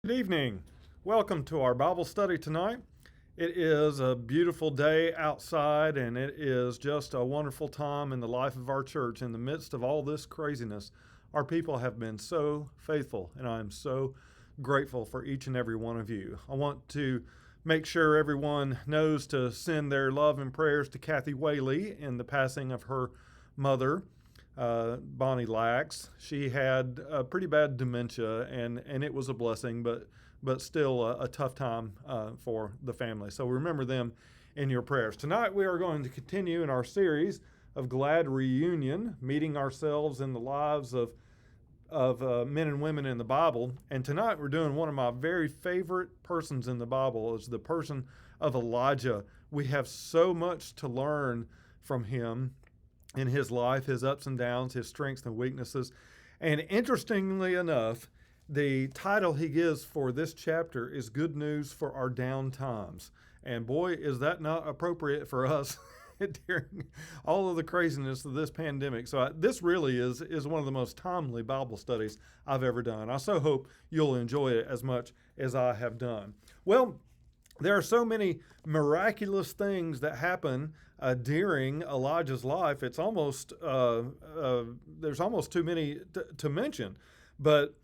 Good evening. Welcome to our Bible study tonight. It is a beautiful day outside, and it is just a wonderful time in the life of our church. In the midst of all this craziness, our people have been so faithful, and I am so grateful for each and every one of you. I want to make sure everyone knows to send their love and prayers to Kathy Whaley in the passing of her mother, Bonnie Lax. She had pretty bad dementia, and it was a blessing, but still a tough time for the family. So remember them in your prayers. Tonight we are going to continue in our series of Glad Reunion, meeting ourselves in the lives of men and women in the Bible. And tonight we're doing one of my very favorite persons in the Bible, is the person of Elijah. We have so much to learn from him in his life, his ups and downs, his strengths and weaknesses. And interestingly enough, the title he gives for this chapter is Good News for Our Down Times. And boy, is that not appropriate for us during all of the craziness of this pandemic. So this really is one of the most timely Bible studies I've ever done. I so hope you'll enjoy it as much as I have done. Well, there are so many miraculous things that happen during Elijah's life. It's almost there's almost too many to mention, but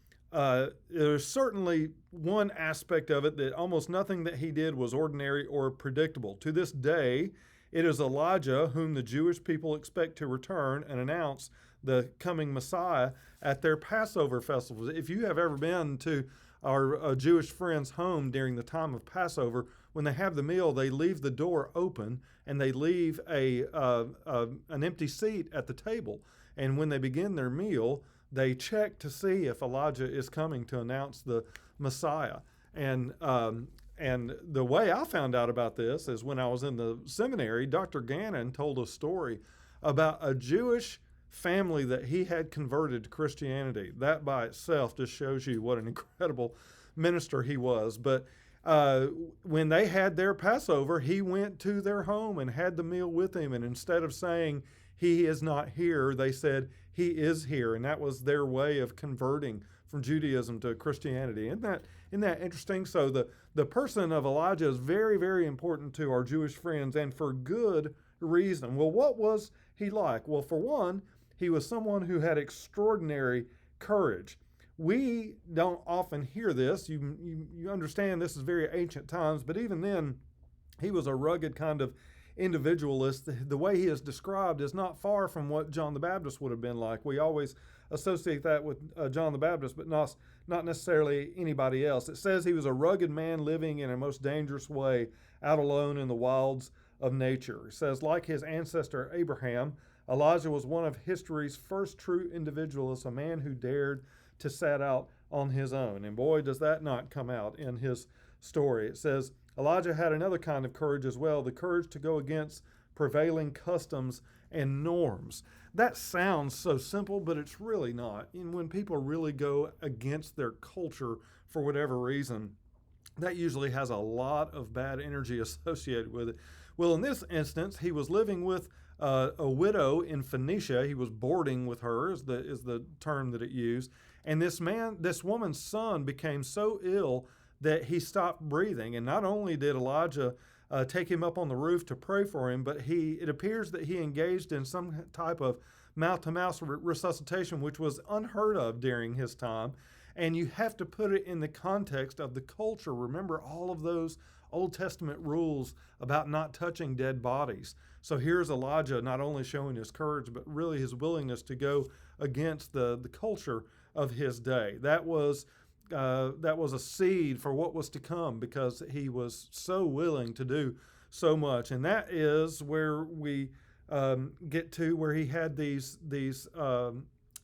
there's certainly one aspect of it that almost nothing that he did was ordinary or predictable. To this day, it is Elijah whom the Jewish people expect to return and announce the coming Messiah at their Passover festivals. If you have ever been to our Jewish friend's home during the time of Passover, when they have the meal, they leave the door open and they leave an empty seat at the table. And when they begin their meal, they check to see if Elijah is coming to announce the Messiah. And the way I found out about this is when I was in the seminary, Dr. Gannon told a story about a Jewish family that he had converted to Christianity. That by itself just shows you what an incredible minister he was. But when they had their Passover, he went to their home and had the meal with him. And instead of saying, he is not here, they said, he is here. And that was their way of converting from Judaism to Christianity. Isn't that interesting? So the person of Elijah is very, very important to our Jewish friends, and for good reason. Well, what was he like? Well, for one, he was someone who had extraordinary courage. We don't often hear this. You understand this is very ancient times, but even then, he was a rugged kind of individualist. The way he is described is not far from what John the Baptist would have been like. We always associate that with John the Baptist, but not necessarily anybody else. It says he was a rugged man living in a most dangerous way, out alone in the wilds of nature. It says, like his ancestor Abraham, Elijah was one of history's first true individualists, a man who dared to set out on his own. And boy, does that not come out in his story. It says Elijah had another kind of courage as well, the courage to go against prevailing customs and norms. That sounds so simple, but it's really not. And when people really go against their culture for whatever reason, that usually has a lot of bad energy associated with it. Well, in this instance, he was living with a widow in Phoenicia. He was boarding with her, is the term that it used. And this woman's son became so ill that he stopped breathing. And not only did Elijah take him up on the roof to pray for him, but it appears that he engaged in some type of mouth-to-mouth resuscitation, which was unheard of during his time. And you have to put it in the context of the culture. Remember all of those Old Testament rules about not touching dead bodies. So here's Elijah not only showing his courage, but really his willingness to go against the culture of his day. That was a seed for what was to come, because he was so willing to do so much. And that is where we get to where he had these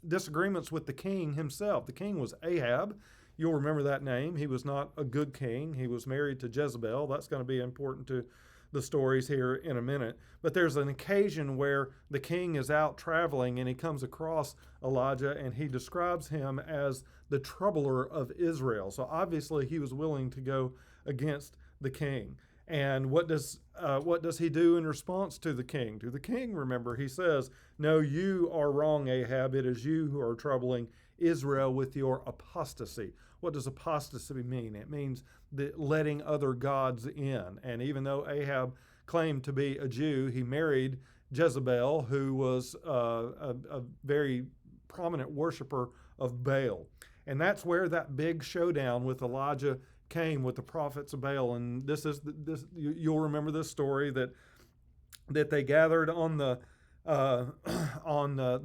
disagreements with the king himself. The king was Ahab. You'll remember that name. He was not a good king. He was married to Jezebel. That's going to be important to the stories here in a minute. But there's an occasion where the king is out traveling and he comes across Elijah, and he describes him as the troubler of Israel. So obviously he was willing to go against the king. And what does he do in response to the king? To the king, remember, he says, "No, you are wrong, Ahab. It is you who are troubling Israel with your apostasy. What does apostasy mean? It means letting other gods in. And even though Ahab claimed to be a Jew, he married Jezebel, who was a very prominent worshiper of Baal. And that's where that big showdown with Elijah came with the prophets of Baal. And you'll remember this story that they gathered on the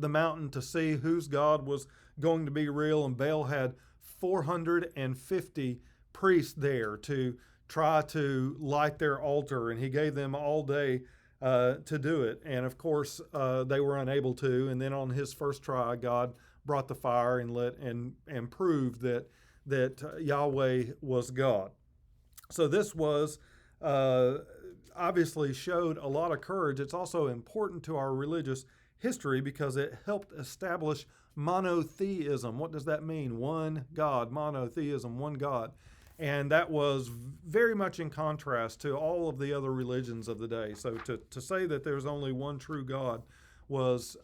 mountain to see whose God was going to be real, and Baal had 450 priests there to try to light their altar, and he gave them all day to do it. And of course, they were unable to. And then on his first try, God brought the fire and proved that Yahweh was God. So this was obviously showed a lot of courage. It's also important to our religious history because it helped establish monotheism. What does that mean? One God, monotheism, one God. And that was very much in contrast to all of the other religions of the day. So to say that there's only one true God was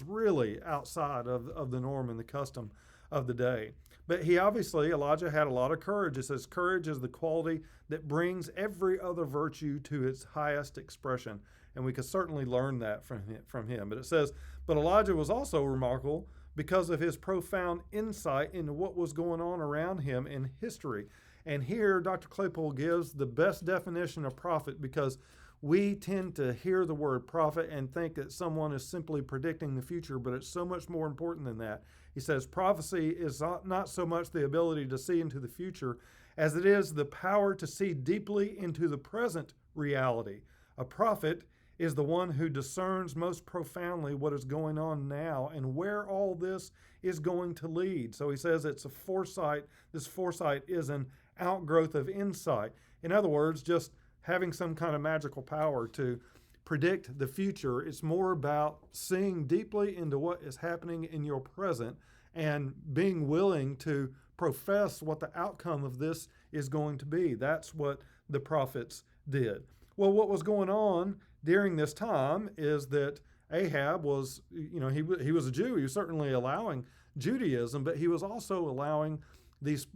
really outside of the norm and the custom of the day. But Elijah had a lot of courage. It says courage is the quality that brings every other virtue to its highest expression. And we could certainly learn that from him. But it says, but Elijah was also remarkable because of his profound insight into what was going on around him in history. And here, Dr. Claypool gives the best definition of prophet, because we tend to hear the word prophet and think that someone is simply predicting the future, but it's so much more important than that. He says prophecy is not so much the ability to see into the future as it is the power to see deeply into the present reality. A prophet is the one who discerns most profoundly what is going on now and where all this is going to lead. So he says it's a foresight. This foresight is an outgrowth of insight. In other words, just having some kind of magical power to predict the future. It's more about seeing deeply into what is happening in your present and being willing to profess what the outcome of this is going to be. That's what the prophets did. Well, what was going on during this time is that Ahab was, he was a Jew. He was certainly allowing Judaism, but he was also allowing this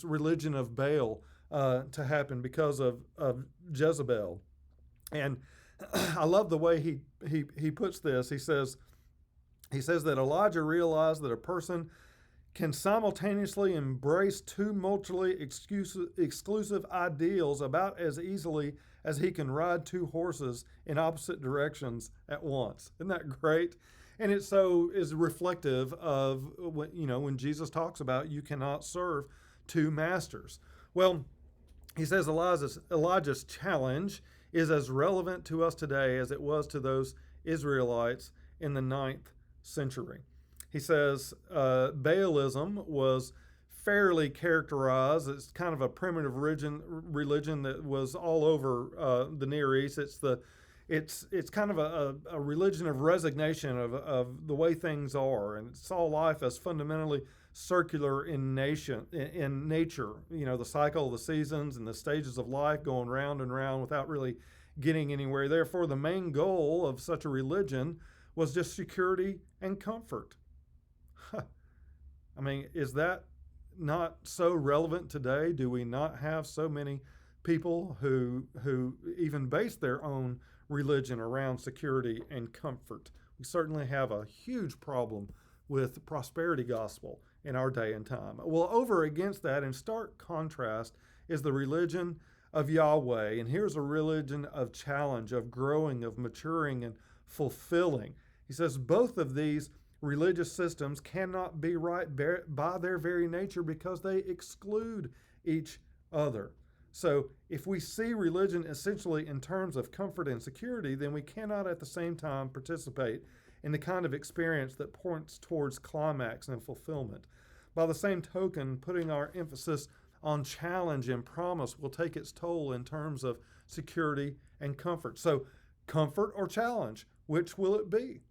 religion of Baal to happen because of Jezebel. And I love the way he puts this. He says that Elijah realized that a person can simultaneously embrace two mutually exclusive ideals about as easily as he can ride two horses in opposite directions at once. Isn't that great? And it so is reflective of when Jesus talks about you cannot serve two masters. Well, he says Elijah's challenge is as relevant to us today as it was to those Israelites in the 9th century. He says Baalism was fairly characterized as kind of a primitive religion that was all over the Near East. It's kind of a religion of resignation of the way things are, and it saw life as fundamentally circular in nature. The cycle of the seasons and the stages of life going round and round without really getting anywhere. Therefore, the main goal of such a religion was just security and comfort. I mean, is that not so relevant today? Do we not have so many people who even base their own religion around security and comfort? We certainly have a huge problem with the prosperity gospel in our day and time. Well, over against that, in stark contrast, is the religion of Yahweh. And here's a religion of challenge, of growing, of maturing, and fulfilling. He says both of these religious systems cannot be right by their very nature because they exclude each other. So if we see religion essentially in terms of comfort and security, then we cannot at the same time participate in the kind of experience that points towards climax and fulfillment. By the same token, putting our emphasis on challenge and promise will take its toll in terms of security and comfort. So comfort or challenge, which will it be?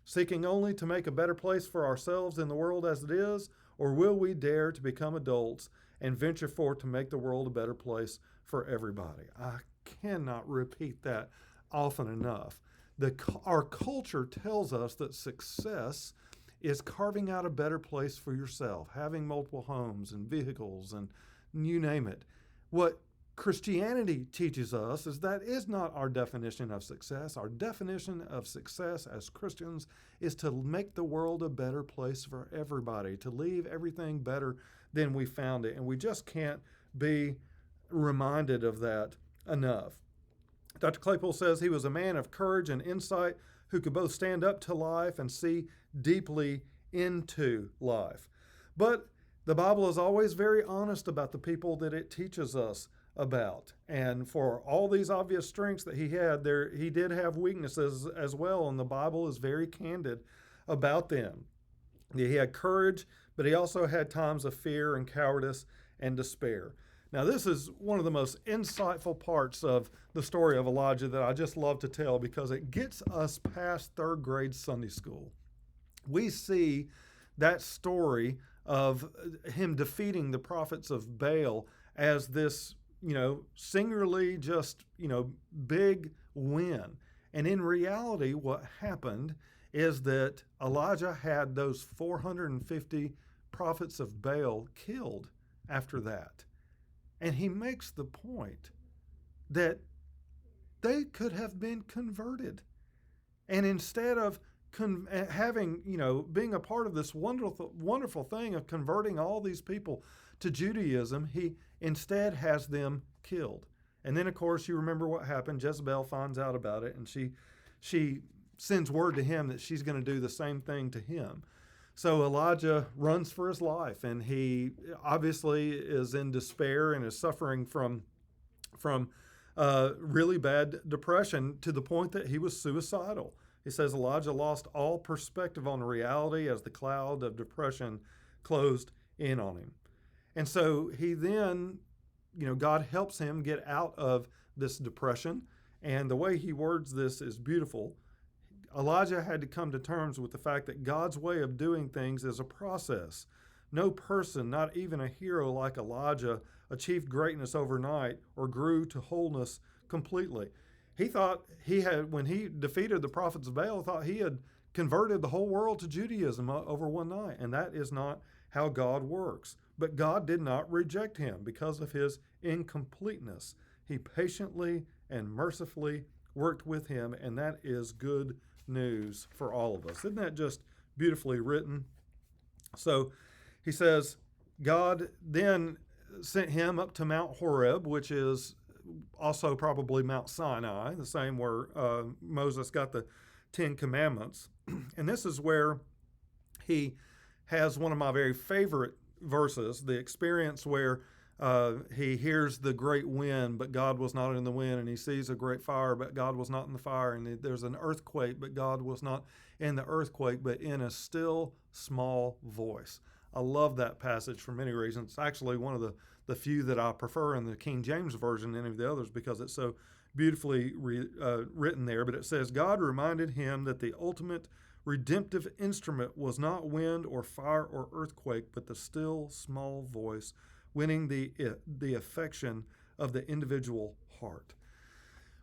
Seeking only to make a better place for ourselves in the world as it is, or will we dare to become adults and venture forth to make the world a better place for everybody? I cannot repeat that often enough. Our culture tells us that success is carving out a better place for yourself, having multiple homes and vehicles and you name it. What Christianity teaches us is that is not our definition of success. Our definition of success as Christians is to make the world a better place for everybody, to leave everything better than we found it. And we just can't be reminded of that enough. Dr. Claypool says he was a man of courage and insight who could both stand up to life and see deeply into life. But the Bible is always very honest about the people that it teaches us about. And for all these obvious strengths that he had, he did have weaknesses as well, and the Bible is very candid about them. He had courage, but he also had times of fear and cowardice and despair. Now, this is one of the most insightful parts of the story of Elijah that I just love to tell because it gets us past third grade Sunday school. We see that story of him defeating the prophets of Baal as this, singularly just, big win. And in reality, what happened is that Elijah had those 450 prophets of Baal killed after that. And he makes the point that they could have been converted. And instead of being a part of this wonderful thing of converting all these people to Judaism, he instead has them killed. And then, of course, you remember what happened. Jezebel finds out about it, and she sends word to him that she's going to do the same thing to him. So Elijah runs for his life, and he obviously is in despair and is suffering from really bad depression to the point that he was suicidal. He says Elijah lost all perspective on reality as the cloud of depression closed in on him. And so he then, God helps him get out of this depression. And the way he words this is beautiful. Elijah had to come to terms with the fact that God's way of doing things is a process. No person, not even a hero like Elijah, achieved greatness overnight or grew to wholeness completely. He thought when he defeated the prophets of Baal, thought he had converted the whole world to Judaism over one night. And that is not how God works. But God did not reject him because of his incompleteness. He patiently and mercifully worked with him, and that is good news for all of us. Isn't that just beautifully written? So he says, God then sent him up to Mount Horeb, which is also probably Mount Sinai, the same where Moses got the 10 Commandments. And this is where he has one of my very favorite verses, the experience where he hears the great wind, but God was not in the wind, and he sees a great fire, but God was not in the fire, and there's an earthquake, but God was not in the earthquake, but in a still small voice. I love that passage for many reasons. It's actually one of the few that I prefer in the King James Version than any of the others because it's so beautifully written there. But it says, God reminded him that the ultimate redemptive instrument was not wind or fire or earthquake, but the still small voice, winning the affection of the individual heart.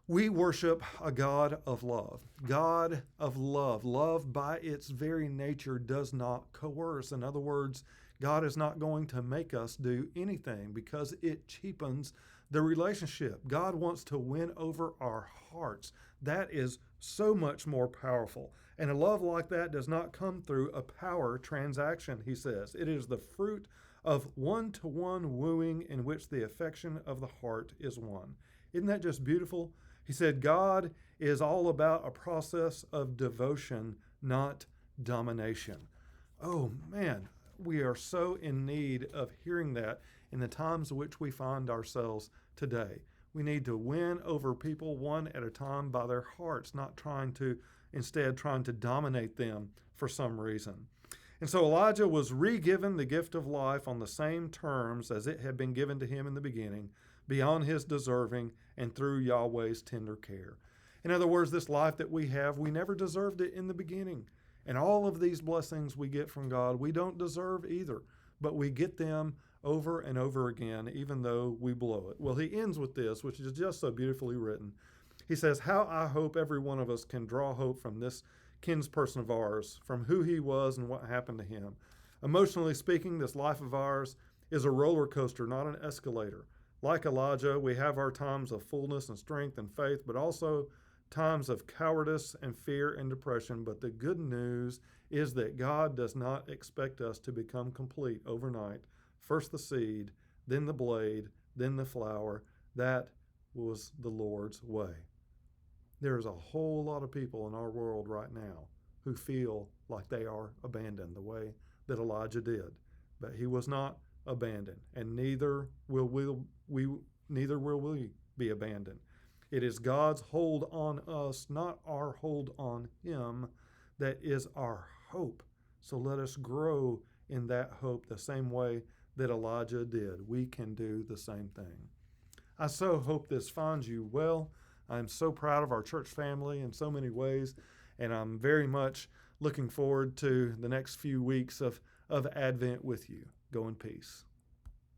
We worship a God of love. God of love. Love by its very nature does not coerce. In other words, God is not going to make us do anything because it cheapens the relationship. God wants to win over our hearts. That is so much more powerful. And a love like that does not come through a power transaction, he says. It is the fruit of one-to-one wooing in which the affection of the heart is won. Isn't that just beautiful? He said God is all about a process of devotion, not domination. Oh man, we are so in need of hearing that in the times in which we find ourselves today. We need to win over people one at a time by their hearts, not instead trying to dominate them for some reason. And so Elijah was re-given the gift of life on the same terms as it had been given to him in the beginning, beyond his deserving and through Yahweh's tender care. In other words, this life that we have, we never deserved it in the beginning. And all of these blessings we get from God, we don't deserve either, but we get them over and over again, even though we blow it. Well, he ends with this, which is just so beautifully written. He says, how I hope every one of us can draw hope from this kinsperson of ours, from who he was and what happened to him. Emotionally speaking, this life of ours is a roller coaster, not an escalator. Like Elijah, we have our times of fullness and strength and faith, but also times of cowardice and fear and depression. But the good news is that God does not expect us to become complete overnight. First the seed, then the blade, then the flower. That was the Lord's way. There's a whole lot of people in our world right now who feel like they are abandoned the way that Elijah did. But he was not abandoned, and neither will we be abandoned. It is God's hold on us, not our hold on him, that is our hope. So let us grow in that hope the same way that Elijah did. We can do the same thing. I so hope this finds you well. I'm so proud of our church family in so many ways, and I'm very much looking forward to the next few weeks of Advent with you. Go in peace.